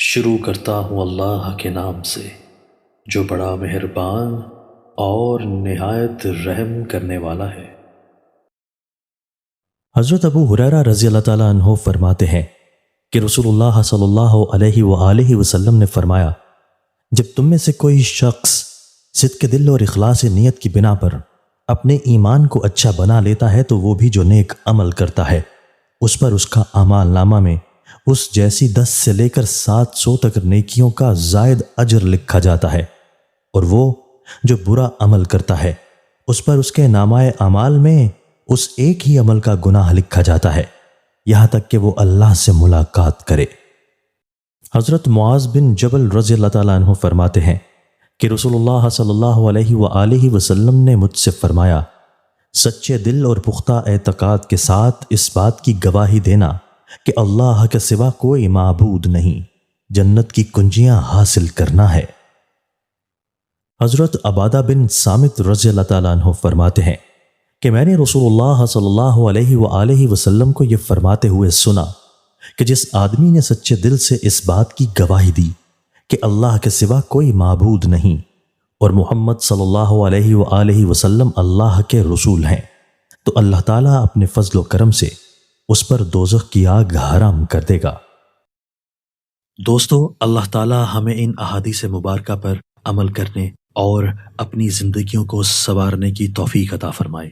شروع کرتا ہوں اللہ کے نام سے جو بڑا مہربان اور نہایت رحم کرنے والا ہے۔ حضرت ابو ہریرہ رضی اللہ تعالیٰ عنہ فرماتے ہیں کہ رسول اللہ صلی اللہ علیہ وآلہ وسلم نے فرمایا، جب تم میں سے کوئی شخص صدق دل اور اخلاص نیت کی بنا پر اپنے ایمان کو اچھا بنا لیتا ہے تو وہ بھی جو نیک عمل کرتا ہے اس پر اس کا اعمال نامہ میں اس جیسی 10 سے لے کر 700 تک نیکیوں کا زائد اجر لکھا جاتا ہے، اور وہ جو برا عمل کرتا ہے اس پر اس کے نامہ اعمال میں اس ایک ہی عمل کا گناہ لکھا جاتا ہے یہاں تک کہ وہ اللہ سے ملاقات کرے۔ حضرت معاذ بن جبل رضی اللہ تعالیٰ عنہ فرماتے ہیں کہ رسول اللہ صلی اللہ علیہ وآلہ وسلم نے مجھ سے فرمایا، سچے دل اور پختہ اعتقاد کے ساتھ اس بات کی گواہی دینا کہ اللہ کے سوا کوئی معبود نہیں، جنت کی کنجیاں حاصل کرنا ہے۔ حضرت عبادہ بن صامت رضی اللہ تعالیٰ عنہ فرماتے ہیں کہ میں نے رسول اللہ صلی اللہ علیہ وآلہ وسلم کو یہ فرماتے ہوئے سنا کہ جس آدمی نے سچے دل سے اس بات کی گواہی دی کہ اللہ کے سوا کوئی معبود نہیں اور محمد صلی اللہ علیہ وآلہ وسلم اللہ کے رسول ہیں، تو اللہ تعالیٰ اپنے فضل و کرم سے اس پر دوزخ کی آگ حرام کر دے گا۔ دوستو، اللہ تعالی ہمیں ان احادیث مبارکہ پر عمل کرنے اور اپنی زندگیوں کو سنوارنے کی توفیق عطا فرمائے۔